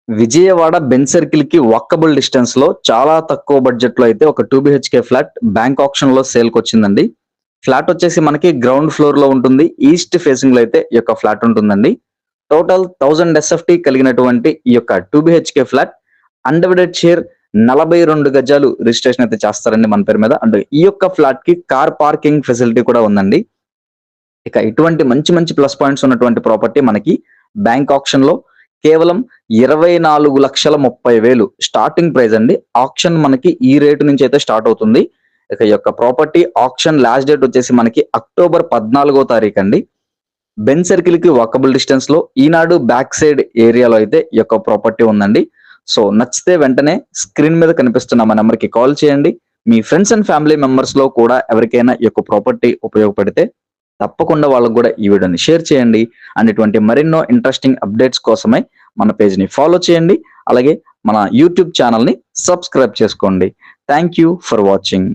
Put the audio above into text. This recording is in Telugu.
విజయవాడ బెంజ్ సర్కిల్ కి వాకబుల్ డిస్టెన్స్ లో చాలా తక్కువ బడ్జెట్ లో అయితే ఒక 2 బిహెచ్కే ఫ్లాట్ బ్యాంక్ ఆప్షన్ లో సేల్ కి వచ్చిందండి. ఫ్లాట్ వచ్చేసి మనకి గ్రౌండ్ ఫ్లోర్ లో ఉంటుంది. ఈస్ట్ ఫేసింగ్ లో అయితే ఈ యొక్క ఫ్లాట్ ఉంటుందండి. టోటల్ 1000 ఎస్ఎఫ్టీ కలిగినటువంటి ఈ యొక్క 2 బిహెచ్కే ఫ్లాట్ అన్డివైడెడ్ షేర్ 42 గజాలు రిజిస్ట్రేషన్ అయితే చేస్తారండి మన పేరు మీద. అండ్ ఈ యొక్క ఫ్లాట్ కి కార్ పార్కింగ్ ఫెసిలిటీ కూడా ఉందండి. ఇక ఇటువంటి మంచి మంచి ప్లస్ పాయింట్స్ ఉన్నటువంటి ప్రాపర్టీ మనకి బ్యాంక్ ఆప్షన్ లో కేవలం 24,30,000 స్టార్టింగ్ ప్రైస్ అండి. ఆప్షన్ మనకి ఈ రేటు నుంచి అయితే స్టార్ట్ అవుతుంది. ఇక ఈ యొక్క ప్రాపర్టీ ఆప్షన్ లాస్ట్ డేట్ వచ్చేసి మనకి అక్టోబర్ 14వ తారీఖు అండి. బెంజ్ సర్కిల్ కి వాకబుల్ డిస్టెన్స్ లో ఈనాడు బ్యాక్ సైడ్ ఏరియాలో అయితే ఈ యొక్క ప్రాపర్టీ ఉందండి. సో నచ్చితే వెంటనే స్క్రీన్ మీద కనిపిస్తున్న మా నెంబర్ కి కాల్ చేయండి. మీ ఫ్రెండ్స్ అండ్ ఫ్యామిలీ మెంబర్స్ లో కూడా ఎవరికైనా ఈ యొక్క ప్రాపర్టీ ఉపయోగపడితే తప్పకుండా వాళ్ళకు కూడా ఈ వీడియోని షేర్ చేయండి. అండ్ ఇటువంటి మరెన్నో ఇంట్రెస్టింగ్ అప్డేట్స్ కోసమై మన పేజ్ ని ఫాలో చేయండి. అలాగే మన యూట్యూబ్ ఛానల్ ని సబ్స్క్రైబ్ చేసుకోండి. Thank you for watching.